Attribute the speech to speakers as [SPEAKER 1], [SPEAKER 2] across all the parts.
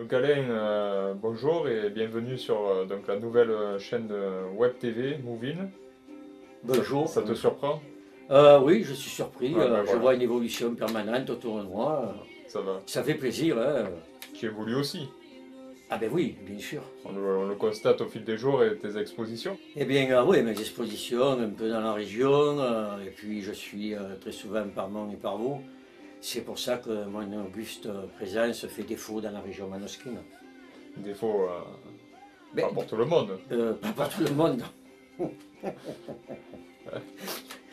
[SPEAKER 1] Donc Alain, bonjour et bienvenue sur donc la nouvelle chaîne Web TV Movin.
[SPEAKER 2] Bonjour.
[SPEAKER 1] Ça te surprend?
[SPEAKER 2] Oui, je suis surpris.
[SPEAKER 1] Ouais, ben
[SPEAKER 2] Je
[SPEAKER 1] voilà,
[SPEAKER 2] vois une évolution permanente autour de moi.
[SPEAKER 1] ça va.
[SPEAKER 2] Ça fait plaisir, hein.
[SPEAKER 1] Tu évolues aussi.
[SPEAKER 2] Ah ben oui, bien sûr.
[SPEAKER 1] On le constate au fil des jours et tes expositions.
[SPEAKER 2] Eh bien, oui, mes expositions, un peu dans la région, et puis je suis très souvent par Mont et par vous. C'est pour ça que mon auguste présence fait défaut dans la région manosquine.
[SPEAKER 1] Des fois, pas
[SPEAKER 2] Ben,
[SPEAKER 1] pour tout le monde.
[SPEAKER 2] pas pour tout le monde.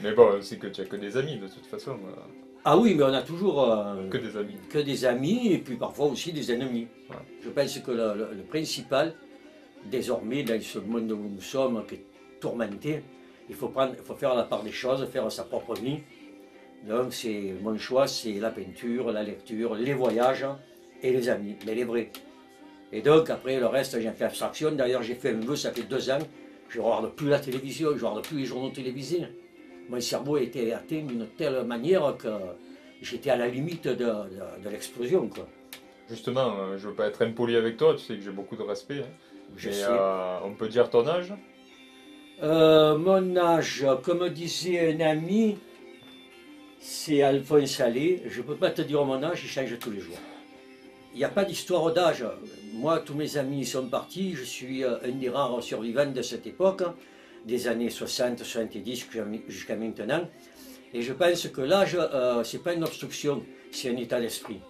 [SPEAKER 1] Mais bon, c'est que tu as que des amis de toute façon.
[SPEAKER 2] Ah oui, mais on a toujours
[SPEAKER 1] Que des amis.
[SPEAKER 2] que des amis et puis parfois aussi des ennemis.
[SPEAKER 1] Ouais.
[SPEAKER 2] Je pense que le principal, désormais, dans ce monde où nous sommes, qui est tourmenté, il faut faire la part des choses, faire sa propre vie. Donc, mon choix, c'est la peinture, la lecture, les voyages et les amis, mais les vrais. Et donc, après, le reste, j'ai fait abstraction. D'ailleurs, j'ai fait un vœu, ça fait 2 ans. Je ne regarde plus la télévision, je ne regarde plus les journaux télévisés. Mon cerveau a été atteint d'une telle manière que j'étais à la limite de l'explosion, quoi.
[SPEAKER 1] Justement, je veux pas être impoli avec toi, tu sais que j'ai beaucoup de respect, hein.
[SPEAKER 2] Je
[SPEAKER 1] Mais
[SPEAKER 2] sais.
[SPEAKER 1] on peut dire ton âge?
[SPEAKER 2] Mon âge, comme disait un ami, c'est Alphonse Allais. Je ne peux pas te dire mon âge, il change tous les jours. Il n'y a pas d'histoire d'âge. Moi, tous mes amis sont partis. Je suis un des rares survivants de cette époque, des années 60, 70 jusqu'à maintenant. Et je pense que l'âge, ce n'est pas une obstruction, c'est un état d'esprit.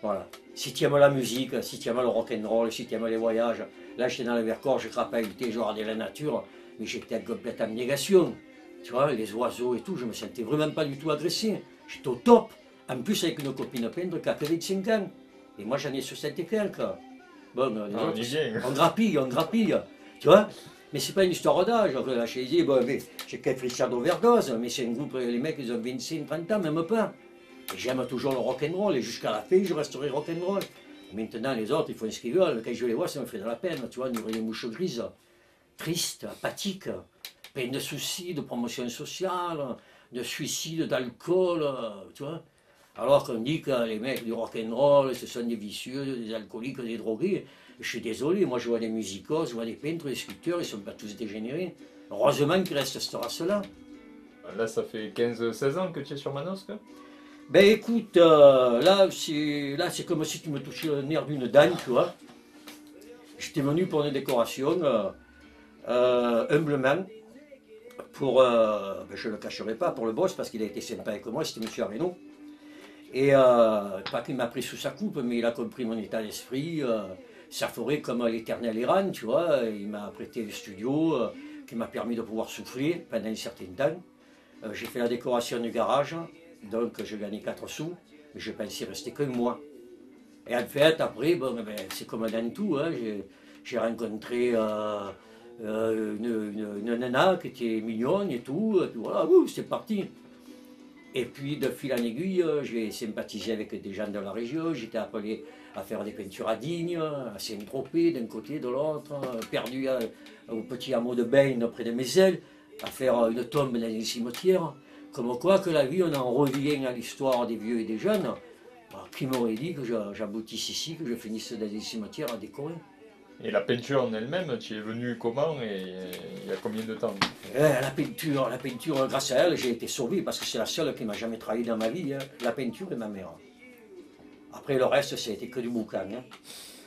[SPEAKER 2] Voilà. Si tu aimes la musique, si tu aimes le rock'n'roll, si tu aimes les voyages, là j'étais dans le Vercors, je crapahutais, je regardais la nature, mais j'étais en complète abnégation. Tu vois, les oiseaux et tout, je me sentais vraiment pas du tout agressé. J'étais au top. En plus avec une copine peintre qui a que 25 ans. Et moi j'en ai 60 et quelques. Bon, les
[SPEAKER 1] Ah, on
[SPEAKER 2] autres,
[SPEAKER 1] y vient.
[SPEAKER 2] on grappille, on grappille. Tu vois? Mais c'est pas une histoire d'âge. Là, je dis, bon, mais j'ai quelques Richard d'overdose, mais c'est un groupe, les mecs, ils ont 25, 30 ans, même pas. Et j'aime toujours le rock'n'roll, et jusqu'à la fin, je resterai rock'n'roll. Maintenant, les autres, ils font ce qu'ils veulent. Quand je les vois, ça me fait de la peine. Tu vois, nourrir les mouches grises, tristes, apathiques, plein de soucis, de promotion sociale, de suicide, d'alcool, tu vois. Alors qu'on dit que les mecs du rock'n'roll, ce sont des vicieux, des alcooliques, des drogués. Je suis désolé, moi je vois des musicos, je vois des peintres, des sculpteurs, ils ne sont pas tous dégénérés. Heureusement qu'il reste cette race-là.
[SPEAKER 1] Là, ça fait 15-16 ans que tu es sur Manosque?
[SPEAKER 2] Ben écoute, là c'est comme si tu me touchais le nerf d'une dent, tu vois. J'étais venu pour une décoration, humblement, pour, ben, je ne le cacherai pas, pour le boss, parce qu'il a été sympa avec moi, c'était M. Areno. Et pas qu'il m'a pris sous sa coupe, mais il a compris mon état d'esprit. Ça ferait comme l'éternel Iran, tu vois. Il m'a prêté le studio, qui m'a permis de pouvoir souffler pendant un certain temps. J'ai fait la décoration du garage, donc je gagnais 4 sous, mais je pensais rester qu'un mois. Et en fait, après, bon, ben, c'est comme dans tout, hein, j'ai rencontré une nana qui était mignonne et tout, et puis voilà, c'est parti. Et puis, de fil en aiguille, j'ai sympathisé avec des gens de la région. J'étais appelé à faire des peintures à Digne, à Saint-Tropez, d'un côté, de l'autre, perdu au petit hameau de Bain près de Mézel, à faire une tombe dans un cimetière. Comme quoi que la vie, on en revient à l'histoire des vieux et des jeunes. Alors, qui m'aurait dit que j'aboutisse ici, que je finisse dans un cimetière à décorer?
[SPEAKER 1] Et la peinture en elle-même, tu es venu comment et il y a combien de temps?
[SPEAKER 2] La peinture, grâce à elle, j'ai été sauvé parce que c'est la seule qui m'a jamais trahi dans ma vie, hein. La peinture et ma mère. Après, le reste, ça a été que du boucan,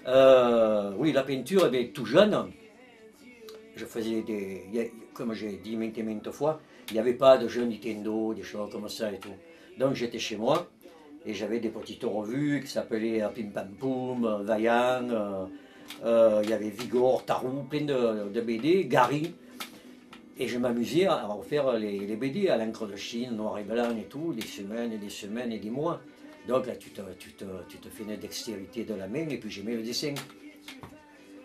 [SPEAKER 2] hein. Oui, la peinture, eh bien, tout jeune, je faisais comme j'ai dit maintes et maintes fois, il n'y avait pas de jeux Nintendo, des choses comme ça et tout. Donc j'étais chez moi et j'avais des petites revues qui s'appelaient Pim Pam Poum, Vaillant, il y avait Vigor, Tarou, plein de BD, Gary. Et je m'amusais à refaire les BD à l'encre de Chine, noir et blanc et tout, des semaines et des semaines et des mois. Donc là, tu te fais une dextérité de la main et puis j'aimais le dessin.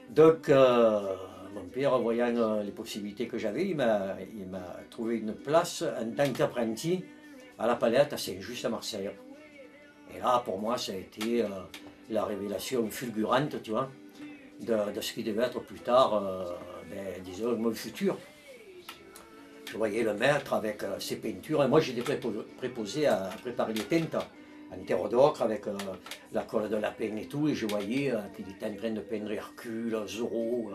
[SPEAKER 2] Donc, mon père, voyant les possibilités que j'avais, il m'a trouvé une place en tant qu'apprenti à la Palette à Saint-Just à Marseille. Et là, pour moi, ça a été la révélation fulgurante, tu vois, de ce qui devait être plus tard, ben, disons, mon futur. Je voyais le maître avec ses peintures, et moi j'étais préposé à préparer les teintes. en terre d'ocre avec la colle de lapin et tout, et je voyais qu'il était en train de peindre Hercule, Zorro.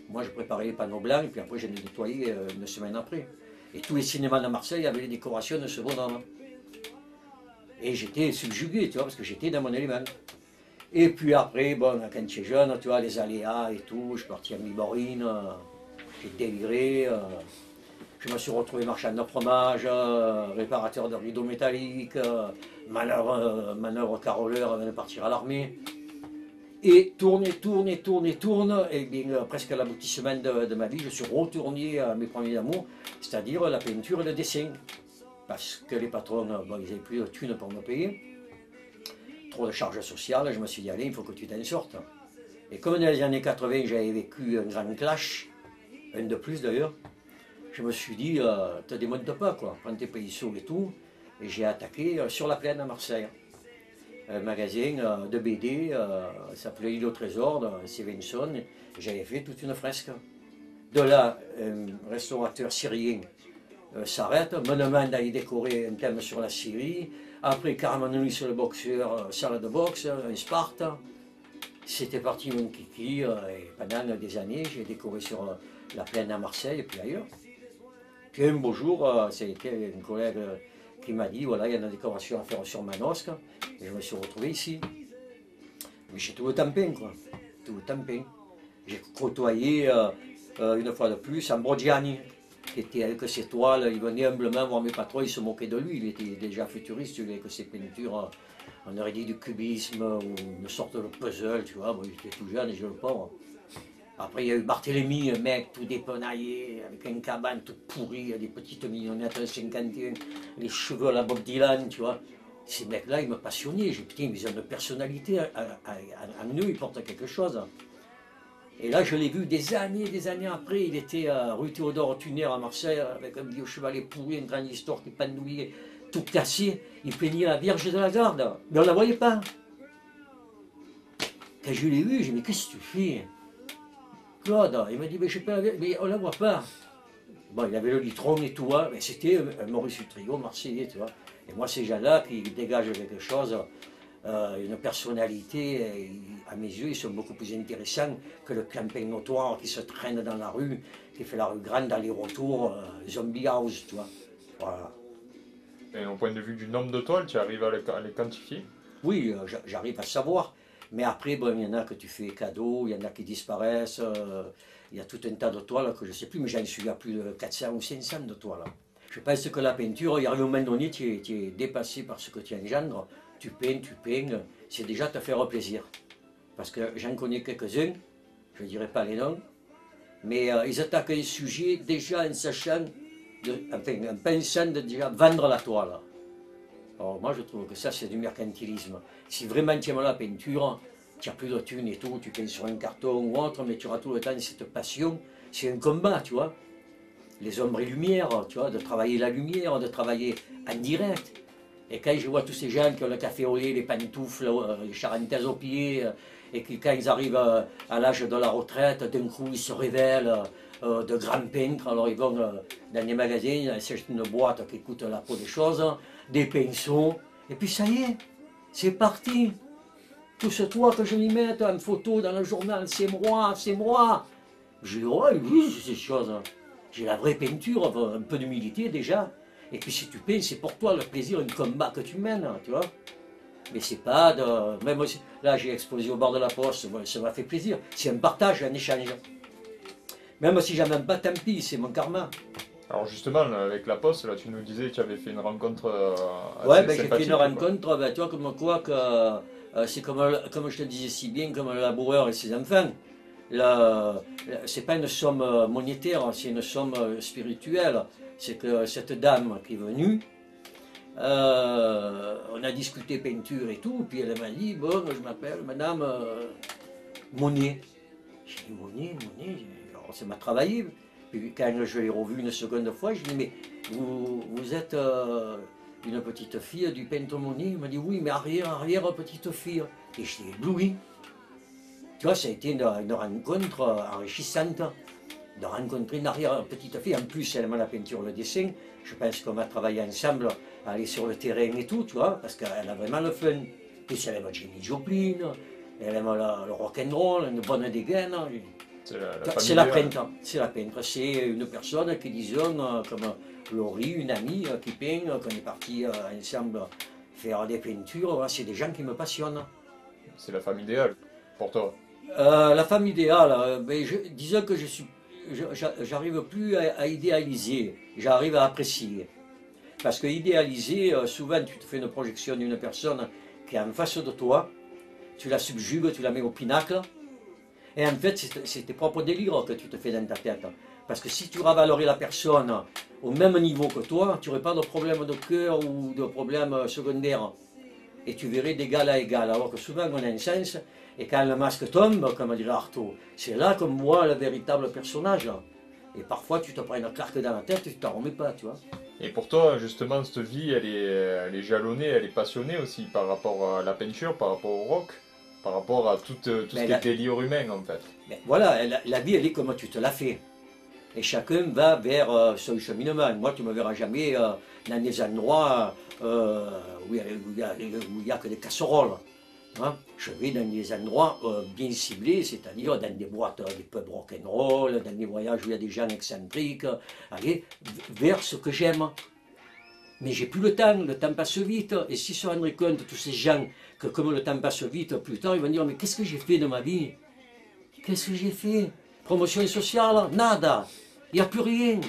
[SPEAKER 2] Moi, je préparais les panneaux blancs, et puis après, je les nettoyais une semaine après. Et tous les cinémas de Marseille avaient les décorations de ce bonhomme. Et j'étais subjugué, tu vois, parce que j'étais dans mon élément. Et puis après, bon, quand tu es jeune, tu vois, les aléas et tout, je suis parti à Miborine, j'ai déliré. Je me suis retrouvé marchand de fromage, réparateur de rideaux métalliques, manœuvre caroleur avant de partir à l'armée. Et tourne, et bien presque à l'aboutissement de ma vie, je suis retourné à mes premiers amours, c'est-à-dire la peinture et le dessin. Parce que les patrons, bon, ils n'avaient plus de thunes pour me payer. Trop de charges sociales, je me suis dit, allez, il faut que tu t'en sortes. Et comme dans les années 80, j'avais vécu un grand clash, un de plus d'ailleurs, je me suis dit, te démonte pas, quoi, prends tes pinceaux et tout. Et j'ai attaqué sur la plaine à Marseille. Un magasin de BD, ça s'appelait L'île au trésor, de Stevenson. J'avais fait toute une fresque. De là, un restaurateur syrien s'arrête, me demande d'aller décorer un thème sur la Syrie. Après, carrément nuit sur le boxeur, salle de boxe, un Sparte. C'était parti mon kiki, et pendant des années, j'ai décoré sur la plaine à Marseille et puis ailleurs. Puis un beau jour, c'était un collègue qui m'a dit, voilà, il y a une décoration à faire sur Manosque, et je me suis retrouvé ici. Mais j'ai tout le temps peint, quoi, tout le temps peint. J'ai côtoyé, une fois de plus, Ambrosiani, qui était avec ses toiles, il venait humblement voir mes patrons, il se moquait de lui, il était déjà futuriste, avec ses peintures, on aurait dit du cubisme, ou une sorte de puzzle, tu vois, bon, il était tout jeune et je le pauvre. Après, il y a eu Barthélemy, un mec tout dépenaillé, avec une cabane toute pourrie, des petites mignonnettes de 51, les cheveux à la Bob Dylan, tu vois. Ces mecs-là, ils me passionnaient. J'ai dit, putain, ils ont une personnalité en eux, ils portent quelque chose. Et là, je l'ai vu des années après. Il était rue Théodore Tuner à Marseille, avec un vieux chevalet pourri, une grande histoire qui pendouillait, tout cassé. Il peignait la Vierge de la Garde, mais on ne la voyait pas. Quand je l'ai vu, j'ai dit, mais qu'est-ce que tu fais? Claude, il m'a dit, mais je sais pas, mais on ne la voit pas. Bon, il avait le litron et tout, mais c'était un Maurice Utrio marseillais, tu vois. Et moi, ces gens-là qui dégagent quelque chose, une personnalité, à mes yeux, ils sont beaucoup plus intéressants que le camping notoire qui se traîne dans la rue, qui fait la rue grande aller-retour, zombie house, tu vois. Voilà.
[SPEAKER 1] Et au point de vue du nombre de toiles, tu arrives à les quantifier?
[SPEAKER 2] Oui, j'arrive à savoir. Mais après, bon, il y en a que tu fais cadeau, il y en a qui disparaissent. Il y a tout un tas de toiles que je ne sais plus, mais j'en suis à plus de 400 ou 500 de toiles. Je pense que la peinture, il y a un moment donné, tu es dépassé par ce que tu engendres. Tu peins, c'est déjà te faire plaisir. Parce que j'en connais quelques-uns, je ne dirai pas les noms, mais ils attaquent un sujet déjà en sachant, en pensant de déjà vendre la toile. Alors moi je trouve que ça c'est du mercantilisme. Si vraiment tu aimes la peinture, tu n'as plus de thunes et tout, tu peins sur un carton ou autre, mais tu auras tout le temps cette passion. C'est un combat, tu vois. Les ombres et lumières, tu vois, de travailler la lumière, de travailler en direct. Et quand je vois tous ces gens qui ont le café au lait, les pantoufles, les charentaises aux pieds, et qui quand ils arrivent à l'âge de la retraite, d'un coup ils se révèlent de grands peintres, alors ils vont dans les magasins, ils achètent une boîte qui coûte la peau des choses, des pinceaux, et puis ça y est, c'est parti. Tout ce toit que je lui mette en photo dans le journal, c'est moi, c'est moi. Je dis, ouais, oui, c'est ces choses. J'ai la vraie peinture, un peu d'humilité déjà. Et puis si tu peins, c'est pour toi le plaisir, un combat que tu mènes, tu vois. Mais c'est pas de... Même aussi, là, j'ai exposé au bord de la poste, ça m'a fait plaisir. C'est un partage, un échange. Même si j'en aime pas, tant pis, c'est mon karma.
[SPEAKER 1] Alors justement, avec la poste, là, tu nous disais que tu avais fait une rencontre assez
[SPEAKER 2] Ouais, ben, j'ai fait une
[SPEAKER 1] quoi.
[SPEAKER 2] rencontre, ben, tu vois, comme quoi que c'est comme je te disais si bien, comme le laboureur et ses enfants. C'est pas une somme monétaire, c'est une somme spirituelle. C'est que cette dame qui est venue, on a discuté peinture et tout, puis elle m'a dit, bon, je m'appelle Madame Monnier. J'ai dit, Monnier, alors ça m'a travaillé. Puis quand je l'ai revu une seconde fois, je lui ai dit, mais vous êtes une petite fille du peintre Monnier? Il m'a dit, oui, mais arrière petite fille. Et j'ai ébloui. Tu vois, ça a été une rencontre enrichissante. de rencontrer une arrière-petite fille. En plus, elle aime la peinture, le dessin. Je pense qu'on va travailler ensemble, aller sur le terrain et tout, tu vois, parce qu'elle a vraiment le fun. Puis elle aime Jenny Joplin, elle aime le rock'n'roll, une bonne dégaine. C'est la peintre, c'est une personne qui, disons, comme Laurie, une amie qui peint, qu'on est parti ensemble faire des peintures, voilà, c'est des gens qui me passionnent.
[SPEAKER 1] C'est la femme idéale pour toi?
[SPEAKER 2] La femme idéale, disons que j'arrive plus à idéaliser, j'arrive à apprécier. Parce que idéaliser, souvent tu te fais une projection d'une personne qui est en face de toi, tu la subjugues, tu la mets au pinacle, et en fait c'est tes propres délires que tu te fais dans ta tête. Parce que si tu ravalerais la personne au même niveau que toi, tu n'aurais pas de problème de cœur ou de problème secondaire. Et tu verrais d'égal à égal, alors que souvent on a un sens, et quand le masque tombe, comme dirait Artaud, c'est là qu'on voit le véritable personnage. Et parfois tu te prends une claque dans la tête et tu t'en remets pas, tu vois.
[SPEAKER 1] Et pour toi, justement, cette vie, elle est jalonnée, elle est passionnée aussi par rapport à la peinture, par rapport au rock, par rapport à tout ce qui est délire humain, en fait.
[SPEAKER 2] Mais voilà, la vie, elle est comme tu te l'as fait. Et chacun va vers son cheminement. Moi, tu ne me verras jamais dans des endroits où il n'y a que des casseroles. Hein. Je vais dans des endroits bien ciblés, c'est-à-dire dans des boîtes, des pubs rock'n'roll, dans des voyages où il y a des gens excentriques, aller vers ce que j'aime. Mais j'ai plus le temps passe vite. Et s'ils se rendraient compte, tous ces gens, que comme le temps passe vite, plus tard, ils vont dire, mais qu'est-ce que j'ai fait de ma vie? Qu'est-ce que j'ai fait? Promotion sociale? Nada. Il n'y a plus rien.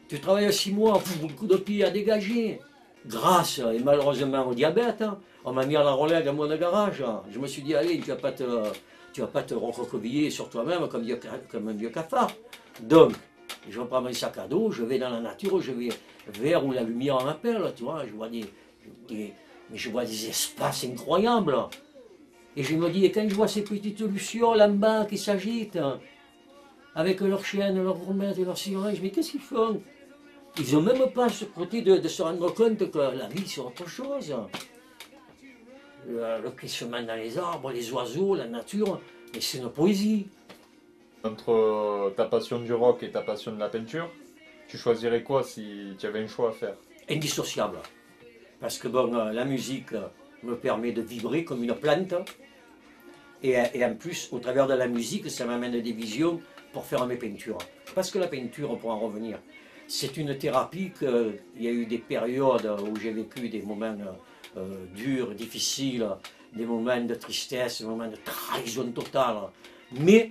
[SPEAKER 2] Tu travailles 6 mois, beaucoup de pieds à dégager. Grâce, et malheureusement, au diabète, on m'a mis à la relègue à mon garage. Je me suis dit, allez, tu vas pas te recroqueviller sur toi-même comme un vieux cafard. Donc, je reprends mon sac à dos, je vais dans la nature, je vais vers où la lumière m'appelle, tu vois, je vois des espaces incroyables. Et je me dis, et quand je vois ces petites lucioles en bas qui s'agitent, avec leurs chiennes, leurs gourmettes et leurs sirènes, mais qu'est-ce qu'ils font? Ils n'ont même pas ce côté de se rendre compte que la vie c'est autre chose. Le glissement dans les arbres, les oiseaux, la nature, mais c'est une poésie.
[SPEAKER 1] Entre ta passion du rock et ta passion de la peinture, tu choisirais quoi si tu avais un choix à faire?
[SPEAKER 2] Indissociable. Parce que bon, la musique me permet de vibrer comme une plante. Et en plus, au travers de la musique, ça m'amène des visions pour faire mes peintures. Parce que la peinture, pour en revenir, c'est une thérapie il y a eu des périodes où j'ai vécu des moments durs, difficiles, des moments de tristesse, des moments de trahison totale. Mais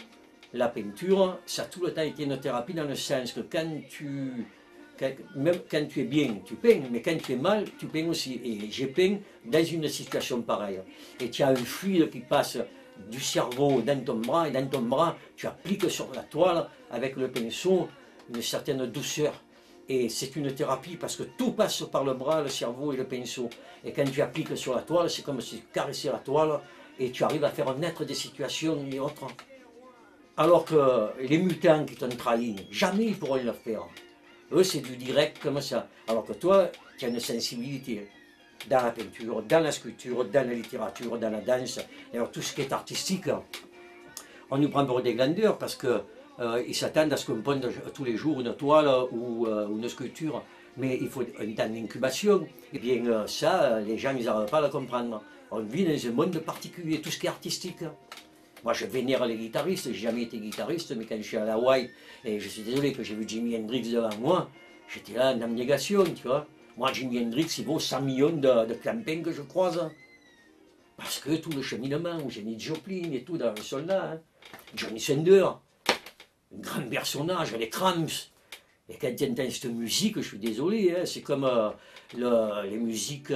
[SPEAKER 2] la peinture, ça a tout le temps été une thérapie dans le sens que même quand tu es bien, tu peins, mais quand tu es mal, tu peins aussi. Et j'ai peint dans une situation pareille. Et tu as un fluide qui passe du cerveau dans ton bras, et dans ton bras, tu appliques sur la toile avec le pinceau une certaine douceur. Et c'est une thérapie parce que tout passe par le bras, le cerveau et le pinceau. Et quand tu appliques sur la toile, c'est comme si tu caressais la toile et tu arrives à faire naître des situations et autres. Alors que les mutants qui t'ont trahi, jamais ils pourront le faire. Eux, c'est du direct comme ça. Alors que toi, tu as une sensibilité dans la peinture, dans la sculpture, dans la littérature, dans la danse. Alors tout ce qui est artistique, on nous prend pour des glandeurs parce qu'ils s'attendent à ce qu'on ponde tous les jours une toile ou une sculpture. Mais il faut un temps d'incubation. Et bien ça, les gens, ils n'arrivent pas à le comprendre. On vit dans un monde particulier, tout ce qui est artistique. Moi, je vénère les guitaristes, je n'ai jamais été guitariste, mais quand je suis à Hawaï, et je suis désolé que j'ai vu Jimi Hendrix devant moi, j'étais là en abnégation, tu vois. Moi, Jimi Hendrix, il vaut 100 millions de clampins que je croise. Parce que tout le cheminement, Jenny Joplin et tout dans le soldat, hein. Johnny Thunder, un grand personnage, les Cramps. Et quand tu entends cette musique, je suis désolé, hein, c'est comme les musiques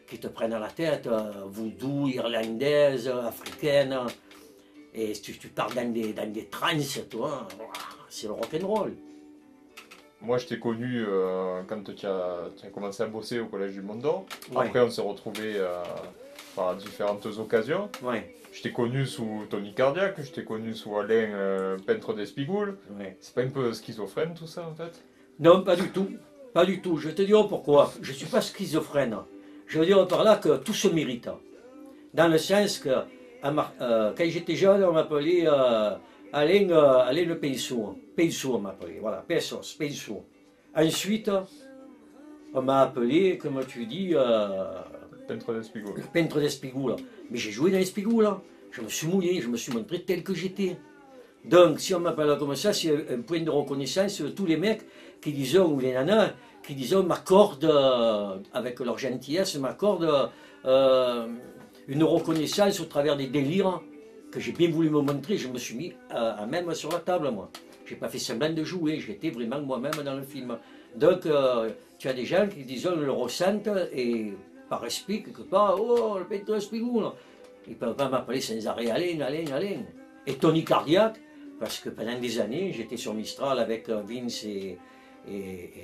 [SPEAKER 2] qui te prennent à la tête, voodoo, irlandaise, africaine. Et tu pars dans des trances, toi, c'est le rock'n'roll.
[SPEAKER 1] Moi, je t'ai connu quand tu as commencé à bosser au Collège du Mont d'Or.
[SPEAKER 2] Ouais.
[SPEAKER 1] Après, on s'est retrouvés par différentes occasions.
[SPEAKER 2] Ouais.
[SPEAKER 1] Je t'ai connu sous Tony Cardiac, je t'ai connu sous Alain, peintre d'Espigoules.
[SPEAKER 2] Ouais.
[SPEAKER 1] C'est pas un peu schizophrène tout ça, en fait?
[SPEAKER 2] Non, pas du tout. Pas du tout. Je te dirai pourquoi. Je ne suis pas schizophrène. Je veux dire par là que tout se mérite. Dans le sens que quand j'étais jeune, on m'appelait Alain le pinceau. Pinceau, on m'a appelé, voilà, Pesos, Pinceau. Ensuite, on m'a appelé, comme tu dis,
[SPEAKER 1] Peintre d'Espigoule.
[SPEAKER 2] peintre d'Espigoule. Mais j'ai joué dans l'Espigoule, je me suis mouillé, je me suis montré tel que j'étais. Donc, si on m'appelle comme ça, c'est un point de reconnaissance de tous les mecs qui disent, ou les nanas, qui disent, m'accordent, avec leur gentillesse, m'accordent une reconnaissance au travers des délires que j'ai bien voulu me montrer. Je me suis mis même sur la table, moi. Je n'ai pas fait semblant de jouer, j'étais vraiment moi-même dans le film. Donc, tu as des gens qui disent, le ressentent, et par respect, quelque part, oh, le peintre d'Espigoule. Ils ne peuvent pas m'appeler sans arrêt Alain, Alain, Alain. Et Tony Cardiac, parce que pendant des années, j'étais sur Mistral avec Vince et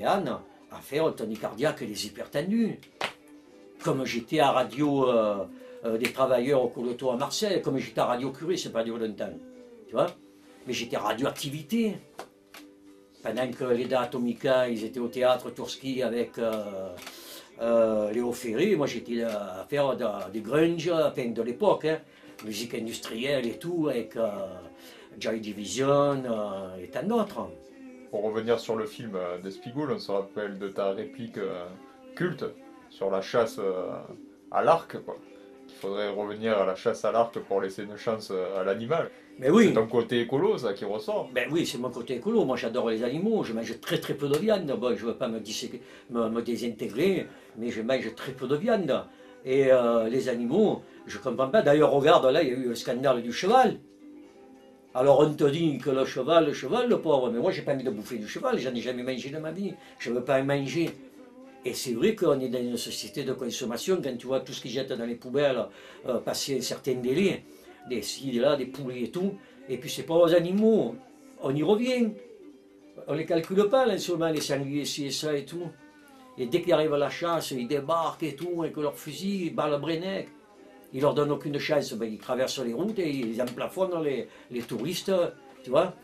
[SPEAKER 2] Anne, à faire Tony Cardiac et les hypertendus. Comme j'étais à Radio des Travailleurs au Coloto à Marseille, comme j'étais à Radio Curie, c'est pas duré longtemps. Tu vois? Mais j'étais à Radioactivité. Pendant que les Da Atomica, ils étaient au théâtre Turski avec Léo Ferré, moi j'étais à faire des grunge, enfin de l'époque, hein, musique industrielle et tout, avec Joy Division et tant d'autres.
[SPEAKER 1] Pour revenir sur le film d'Espigoule, on se rappelle de ta réplique culte sur la chasse à l'arc, quoi. Qu'il faudrait revenir à la chasse à l'arc pour laisser une chance à l'animal.
[SPEAKER 2] Mais oui.
[SPEAKER 1] C'est ton côté écolo, ça, qui ressort.
[SPEAKER 2] Ben oui, c'est mon côté écolo. Moi, j'adore les animaux. Je mange très très peu de viande. Bon, je ne veux pas me désintégrer, mais je mange très peu de viande. Et les animaux, je ne comprends pas. D'ailleurs, regarde, là, il y a eu le scandale du cheval. Alors, on te dit que le cheval, le pauvre. Mais moi, je n'ai pas envie de bouffer du cheval. J'en ai jamais mangé de ma vie. Je ne veux pas en manger. Et c'est vrai qu'on est dans une société de consommation. Quand tu vois tout ce qu'ils jettent dans les poubelles, passer certains délais, des ci, là, des poulets et tout. Et puis c'est pas aux animaux, on y revient. On les calcule pas, là, seulement les sangliers, ci et ça et tout. Et dès qu'ils arrivent à la chasse, ils débarquent et tout, avec leurs fusils, ils balles Brenec. Ils leur donnent aucune chance, ben, ils traversent les routes et ils emplafonnent les touristes, tu vois,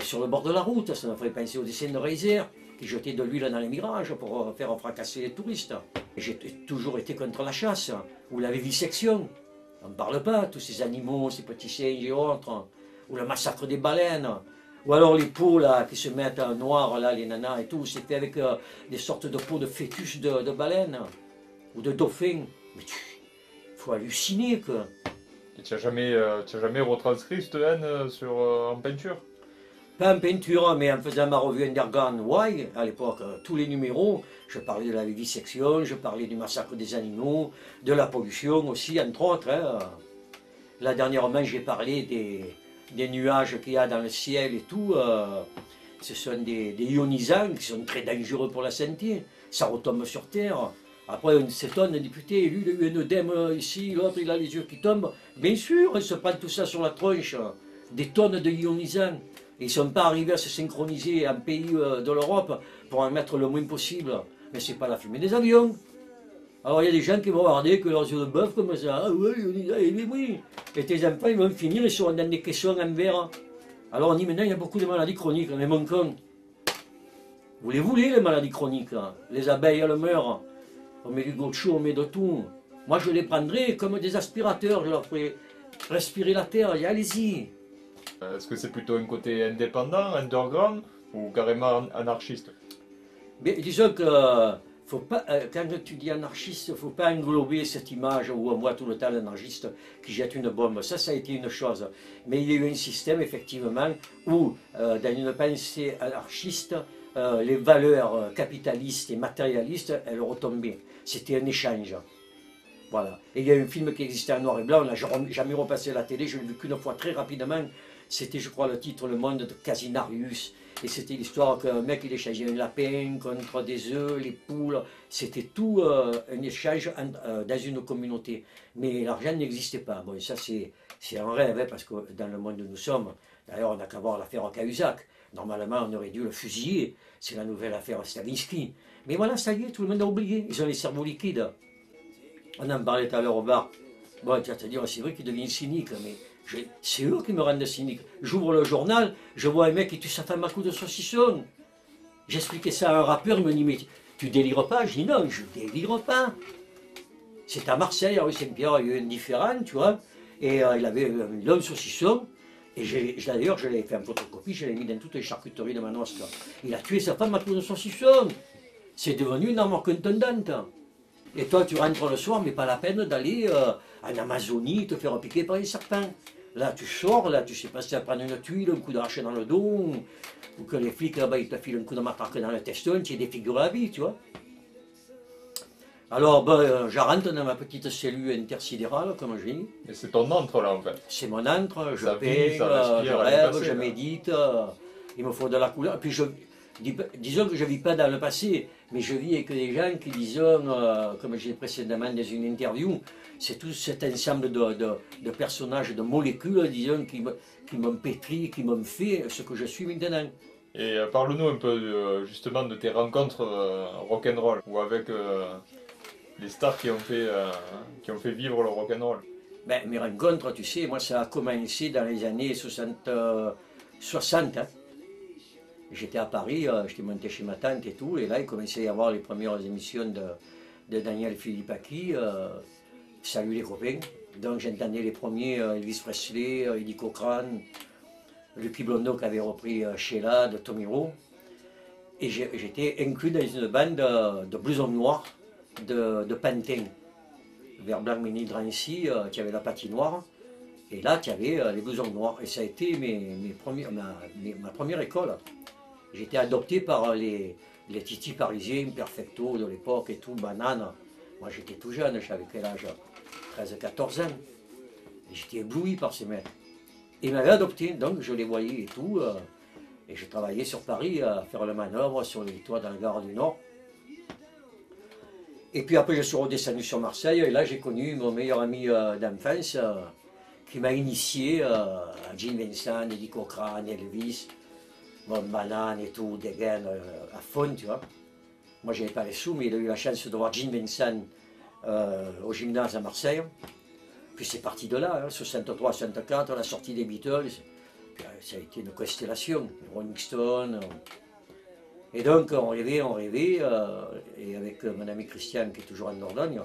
[SPEAKER 2] sur le bord de la route. Ça me ferait penser aux dessins de Reiser, qui jetaient de l'huile dans les mirages pour faire fracasser les touristes. J'ai toujours été contre la chasse, ou la vivisection. On ne parle pas, tous ces animaux, ces petits singes et autres, ou le massacre des baleines, ou alors les peaux là, qui se mettent en noir, là, les nanas et tout, c'est fait avec des sortes de peaux de fœtus de baleines, ou de dauphins. Mais il faut halluciner, quoi.
[SPEAKER 1] Et tu n'as jamais retranscrit cette haine en peinture?
[SPEAKER 2] Pas en peinture, mais en faisant ma revue Underground Why, à l'époque, tous les numéros, je parlais de la vivisection, je parlais du massacre des animaux, de la pollution aussi, entre autres. Hein. Là, dernièrement, j'ai parlé des nuages qu'il y a dans le ciel et tout. Ce sont des ionisants qui sont très dangereux pour la santé. Ça retombe sur Terre. Après, on s'étonne, on dit putain, lui, il a eu un œdème ici, l'autre, il a les yeux qui tombent. Bien sûr, on se prend tout ça sur la tronche. Des tonnes de ionisants. Ils ne sont pas arrivés à se synchroniser en pays de l'Europe pour en mettre le moins possible. Mais ce n'est pas la fumée des avions. Alors il y a des gens qui vont regarder que leurs yeux de bœuf comme ça. Ah oui, oui. Et tes enfants, ils vont finir, ils seront dans des caissons en verre. Alors on dit maintenant, il y a beaucoup de maladies chroniques. Mais mon con, vous les voulez, les maladies chroniques? Les abeilles, elles meurent. On met du gaucho, on met de tout. Moi, je les prendrais comme des aspirateurs. Je leur ferais respirer la terre. Allez-y.
[SPEAKER 1] Est-ce que c'est plutôt un côté indépendant, underground, ou carrément anarchiste?
[SPEAKER 2] Mais disons que faut pas, quand tu dis anarchiste, il ne faut pas englober cette image où on voit tout le temps l'anarchiste qui jette une bombe. Ça a été une chose. Mais il y a eu un système, effectivement, où, dans une pensée anarchiste, les valeurs capitalistes et matérialistes, elles retombaient. C'était un échange. Voilà. Et il y a un film qui existait en noir et blanc, on n'a jamais repassé à la télé, je l'ai vu qu'une fois très rapidement. C'était, je crois, le titre Le Monde de Casinarius. Et c'était l'histoire qu'un mec, il échangeait un lapin contre des œufs, les poules. C'était tout un échange dans une communauté. Mais l'argent n'existait pas. Bon, ça, c'est un rêve, hein, parce que dans le monde où nous sommes, d'ailleurs, on n'a qu'à voir l'affaire Cahuzac. Normalement, on aurait dû le fusiller. C'est la nouvelle affaire Stavinsky. Mais voilà, ça y est, tout le monde a oublié. Ils ont les cerveaux liquides. On en parlait tout à l'heure au bar. Bon, tu vas te dire, c'est vrai qu'il devient cynique, mais c'est eux qui me rendent cynique. J'ouvre le journal, je vois un mec qui tue sa femme à coups de saucisson. J'expliquais ça à un rappeur, il me dit, mais tu délires pas? Je dis, non, je délire pas. C'est à Marseille, à rue Saint-Pierre, il y a eu un différent, tu vois, et il avait un long saucisson, Et d'ailleurs, je l'avais fait en photocopie, je l'ai mis dans toutes les charcuteries de Manosque. Il a tué sa femme à coups de saucisson. C'est devenu une arme contondante. Et toi, tu rentres le soir, mais pas la peine d'aller en Amazonie te faire piquer par les serpents. Là, tu sors, là, tu sais pas si tu vas prendre une tuile, un coup d'arrache dans le dos, ou que les flics là-bas, ils te filent un coup de matraque dans le teston, tu es défiguré la vie, tu vois. Alors, ben, je rentre dans ma petite cellule intersidérale, comme je dis.
[SPEAKER 1] Et c'est ton antre là en fait.
[SPEAKER 2] C'est mon antre, je
[SPEAKER 1] Ça vit,
[SPEAKER 2] peins,
[SPEAKER 1] ça respire,
[SPEAKER 2] je
[SPEAKER 1] elle est
[SPEAKER 2] rêve,
[SPEAKER 1] passée,
[SPEAKER 2] je
[SPEAKER 1] là.
[SPEAKER 2] médite, il me faut de la couleur. Et puis, disons que je ne vis pas dans le passé, mais je vis avec des gens qui, disons, comme j'ai dit précédemment dans une interview, c'est tout cet ensemble de personnages, de molécules, disons, qui m'ont pétri, qui m'ont fait ce que je suis maintenant.
[SPEAKER 1] Et parle-nous un peu justement de tes rencontres rock'n'roll ou avec les stars qui ont fait vivre le rock'n'roll.
[SPEAKER 2] Ben, mes rencontres, tu sais, moi ça a commencé dans les années 60. Hein. J'étais à Paris, j'étais monté chez ma tante et tout, et là il commençait à y avoir les premières émissions de Daniel Philippaki, Salut les copains. Donc j'entendais les premiers Elvis Presley, Eddie Cochran, Lucky Blondeau qui avait repris Sheila de Tommy Rowe. Et j'étais inclus dans une bande de blousons noirs de Pantin. Vers Blanc-Ménil Drancy, tu avais la patinoire, et là tu avais les blousons noirs. Et ça a été ma première école. J'étais adopté par les titis parisiens, Perfecto de l'époque et tout, Banane. Moi j'étais tout jeune, j'avais quel âge? 13-14 ans. Et j'étais ébloui par ces mecs. Ils m'avaient adopté, donc je les voyais et tout. Et je travaillais sur Paris à faire le manœuvre sur les toits dans la gare du Nord. Et puis après, je suis redescendu sur Marseille, et là, j'ai connu mon meilleur ami d'enfance qui m'a initié à Gene Vincent, Eddie Cochran, Elvis, Bob Banane et tout, Degen, à fond, tu vois. Moi, je n'avais pas les sous, mais il a eu la chance de voir Gene Vincent au gymnase à Marseille. Puis c'est parti de là, hein, 63, 64, la sortie des Beatles. Puis, ça a été une constellation, Rolling Stone. Et donc on rêvait, et avec mon ami Christian qui est toujours en Dordogne,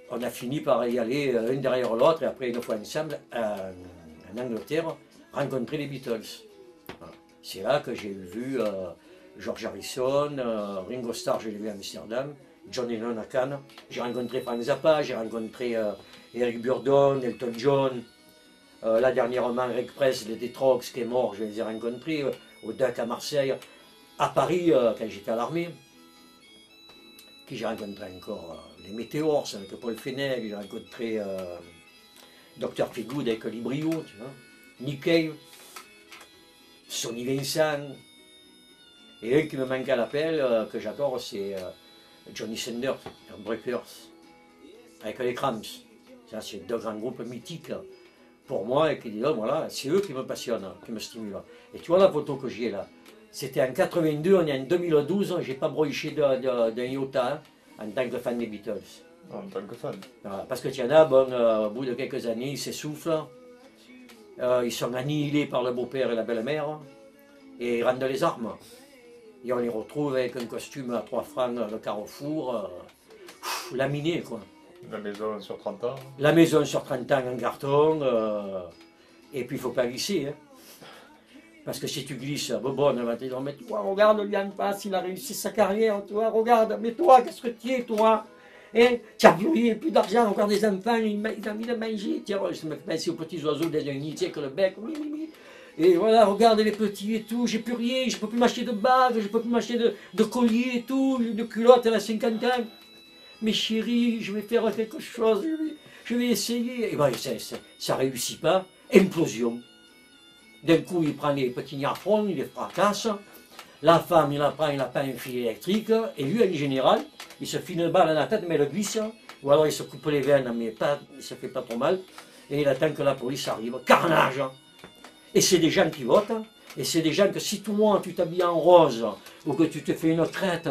[SPEAKER 2] on a fini par y aller l'un derrière l'autre, et après une fois ensemble, en Angleterre, rencontrer les Beatles. Voilà. C'est là que j'ai vu George Harrison, Ringo Starr, je l'ai vu à Amsterdam, John Lennon à Cannes, j'ai rencontré Frank Zappa, j'ai rencontré Eric Burdon, Elton John, là dernièrement Rick Presley, des Trogs qui est mort, je les ai rencontrés, au Duc à Marseille. À Paris, quand j'étais à l'armée, qui j'ai rencontré encore les Météores avec Paul Fenech, j'ai rencontré Dr Feelgood avec Librio, tu vois, Nick Cave, Sonny Vincent, et un qui me manque à l'appel, que j'adore, c'est Johnny Sanders, Breakers, avec les Cramps. Ça, c'est deux grands groupes mythiques pour moi, et qui disent, voilà, c'est eux qui me passionnent, qui me stimulent. Et tu vois la photo que j'ai là? C'était en 82, on est en 2012, j'ai pas broché d'un iota en tant que fan des Beatles.
[SPEAKER 1] En tant que fan.
[SPEAKER 2] Voilà, parce que tu y en a, bon, au bout de quelques années, ils s'essoufflent, ils sont annihilés par le beau-père et la belle-mère, et ils rendent les armes. Et on les retrouve avec un costume à 3 francs, le Carrefour, laminé quoi.
[SPEAKER 1] La maison sur 30 ans.
[SPEAKER 2] La maison sur 30 ans en carton, et puis il ne faut pas glisser. Hein. Parce que si tu glisses, bon, on va te dire, mais toi, regarde, Lian Pass, il a réussi sa carrière, toi, regarde, mais toi, qu'est-ce que tu es, toi? Hein? Tu as plus d'argent, encore des enfants, il a mis de manger. Tiens, je me fais penser aux petits oiseaux dans un nid, tiens, que le bec, oui, oui, oui. Et voilà, regarde les petits et tout, j'ai plus rien, je peux plus m'acheter de bagues, je peux plus m'acheter de collier et tout, de culottes à la 50 ans. Mais chérie, je vais faire quelque chose, je vais essayer. Et ben, ça réussit pas, implosion. D'un coup, il prend les petits niafrons, il les fracasse. La femme, il la prend un fil électrique. Et lui, en général, il se file une balle dans la tête, mais il le glisse. Ou alors il se coupe les veines, mais pas, il se fait pas trop mal. Et il attend que la police arrive. Carnage! Et c'est des gens qui votent. Et c'est des gens que si toi, tu t'habilles en rose, ou que tu te fais une traite,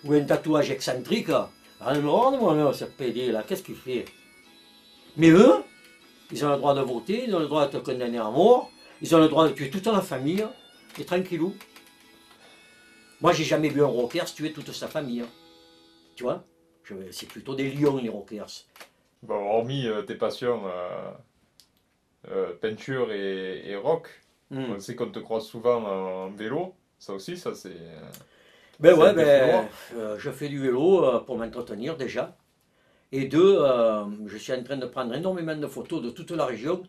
[SPEAKER 2] ou un tatouage excentrique, alors moi, ce PD là, qu'est-ce qu'il fait? Mais eux, ils ont le droit de voter, ils ont le droit de te condamner à mort, ils ont le droit de tuer toute la famille, et tranquillou. Moi, j'ai jamais vu un rocker tuer toute sa famille. Tu vois? C'est plutôt des lions, les rockers.
[SPEAKER 1] Bon, hormis tes passions peinture et rock.
[SPEAKER 2] Hmm.
[SPEAKER 1] On sait qu'on te croise souvent en vélo. Ça aussi, ça c'est.
[SPEAKER 2] Ben
[SPEAKER 1] C'est
[SPEAKER 2] ouais,
[SPEAKER 1] un peu plus
[SPEAKER 2] ben,
[SPEAKER 1] loin.
[SPEAKER 2] je fais du vélo pour m'entretenir déjà. Et deux, je suis en train de prendre énormément de photos de toute la région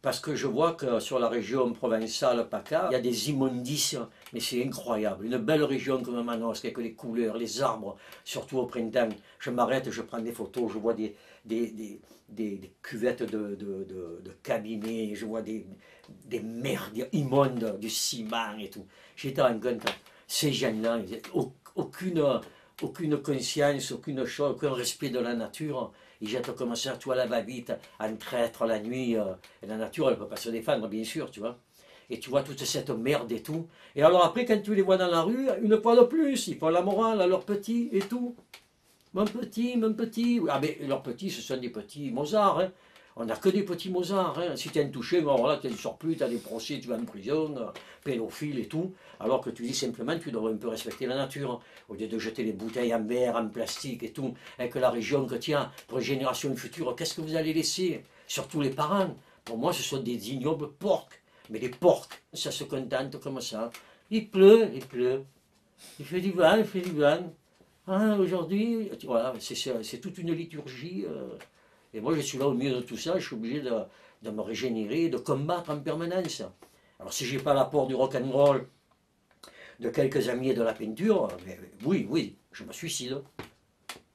[SPEAKER 2] parce que je vois que sur la région provençale PACA, il y a des immondices, mais c'est incroyable. Une belle région comme Manosque avec les couleurs, les arbres, surtout au printemps. Je m'arrête, je prends des photos, je vois des, des, des cuvettes de cabinets, je vois des merdes immondes, du ciment et tout. J'étais en compte, ces gens-là, aucune conscience, aucune chose, aucun respect de la nature. Ils jettent comme ça, toi, la va-vite, en traître la nuit. Et la nature, elle ne peut pas se défendre, bien sûr, tu vois. Et tu vois toute cette merde et tout. Et alors après, quand tu les vois dans la rue, une fois de plus, ils font la morale à leurs petits et tout. Mon petit, mon petit. Ah mais leurs petits, ce sont des petits Mozart. Hein. On n'a que des petits Mozart. Hein. Si tu es un touché, bon, voilà, tu ne sors plus, tu as des procès, tu vas en prison, pédophile et tout. Alors que tu dis simplement, tu devrais un peu respecter la nature. Au lieu de jeter les bouteilles en verre, en plastique et tout, avec la région que tiens, pour les générations futures, qu'est-ce que vous allez laisser? Surtout les parents. Pour moi, ce sont des ignobles porcs. Mais les porcs, ça se contente comme ça. Il pleut, il pleut. Il fait du vent, il fait du vent. Ah, aujourd'hui, voilà, c'est toute une liturgie. Et moi, je suis là au milieu de tout ça, je suis obligé de me régénérer, de combattre en permanence. Alors, si j'ai pas l'apport du rock and roll, de quelques amis et de la peinture, mais oui, oui, je me suicide.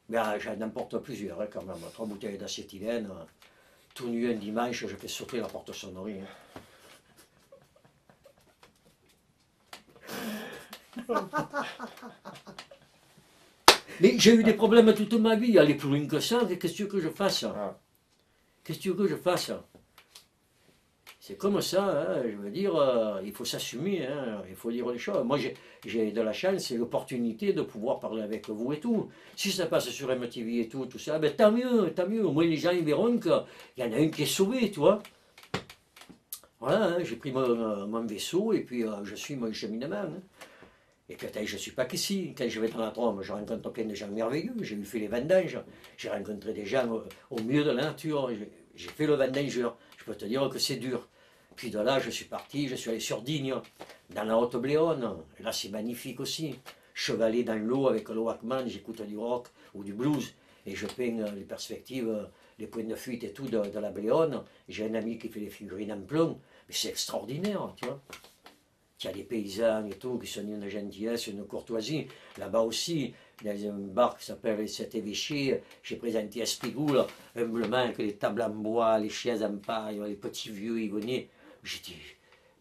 [SPEAKER 2] Mais j'en emporte plusieurs, hein, quand même. 3 bouteilles d'acétylène, tout nu un dimanche, je fais sauter la porte-sonnerie. Hein. Mais j'ai eu des problèmes toute ma vie, aller plus loin que ça, qu'est-ce que tu veux que je fasse?
[SPEAKER 1] Ah.
[SPEAKER 2] Qu'est-ce que tu veux que je fasse? C'est comme ça, hein, je veux dire, il faut s'assumer, hein, il faut dire les choses. Moi, j'ai de la chance et l'opportunité de pouvoir parler avec vous et tout. Si ça passe sur MTV et tout, tout ça, ben tant mieux, tant mieux. Au moins, les gens ils verront qu'il y en a un qui est sauvé, tu vois. Voilà, hein, j'ai pris mon vaisseau et puis je suis mon cheminement. Hein. Et puis, je ne suis pas qu'ici. Quand je vais dans la Drôme, je rencontre plein de gens merveilleux. J'ai fait les vendanges. J'ai rencontré des gens au milieu de la nature. J'ai fait le vendangeur. Je peux te dire que c'est dur. Puis de là, je suis parti, je suis allé sur Digne, dans la Haute-Bléone. Et là, c'est magnifique aussi. Chevaler dans l'eau avec le Walkman, j'écoute du rock ou du blues. Et je peins les perspectives, les points de fuite et tout de la Bléone. J'ai un ami qui fait les figurines en plomb. Mais c'est extraordinaire, tu vois. Il y a des paysans et tout qui sont d'une gentillesse, une courtoisie. Là-bas aussi, dans un bar qui s'appelle les Sept Évêchés, j'ai présenté à Spigoul, humblement, avec les tables en bois, les chaises en paille, les petits vieux, ils venaient. J'étais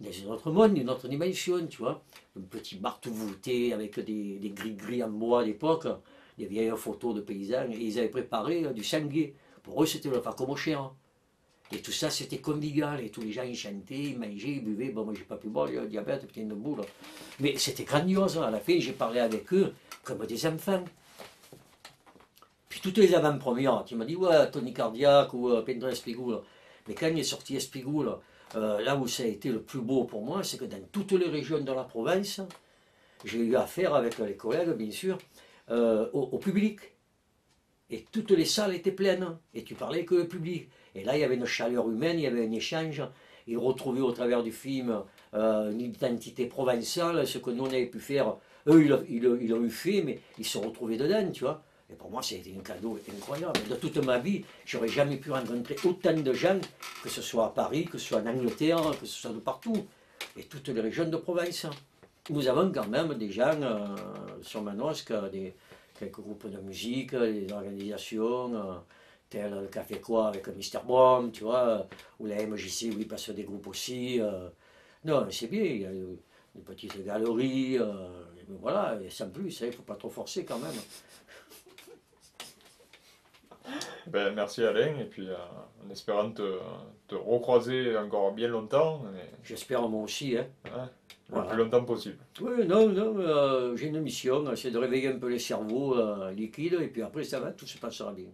[SPEAKER 2] dans un autre monde, une autre dimension, tu vois. Un petit bar tout voûté avec des gris-gris en bois d'époque, des vieilles photos de paysans, et ils avaient préparé du sanguet. Pour eux, c'était le facomocher. Et tout ça, c'était convivial. Et tous les gens, ils chantaient, ils mangeaient, ils buvaient. Bon, moi, j'ai pas pu boire, j'ai le diabète, putain de boule. Mais c'était grandiose. À la fin, j'ai parlé avec eux comme des enfants. Puis toutes les avant-premières, tu m'as dit, ouais, Tony Cardiac ou Pedro Espigoul. Mais quand il est sorti Espigoul, là où ça a été le plus beau pour moi, c'est que dans toutes les régions de la province, j'ai eu affaire avec les collègues, bien sûr, au public. Et toutes les salles étaient pleines. Et tu parlais que le public. Et là, il y avait une chaleur humaine, il y avait un échange. Ils retrouvaient au travers du film une identité provençale, ce que nous, on avait pu faire. Eux, ils l'ont eu fait, mais ils se retrouvaient dedans, tu vois. Et pour moi, c'était un cadeau incroyable. De toute ma vie, j'aurais jamais pu rencontrer autant de gens, que ce soit à Paris, que ce soit en Angleterre, que ce soit de partout. Et toutes les régions de province. Nous avons quand même des gens sur Manosque, quelques groupes de musique, des organisations, tel le Café Quoi avec Mister Brom, tu vois, ou la MJC où ils passent des groupes aussi. Non, c'est bien, il y a des petites galeries, voilà, et sans plus, il ne faut pas trop forcer quand même.
[SPEAKER 1] Ben, merci Alain, et puis en espérant te recroiser encore bien longtemps,
[SPEAKER 2] J'espère moi aussi, hein.
[SPEAKER 1] hein, le
[SPEAKER 2] Voilà.
[SPEAKER 1] plus longtemps possible.
[SPEAKER 2] Oui, non, non, j'ai une mission, c'est de réveiller un peu les cerveaux liquides, et puis après ça va, tout se passera bien.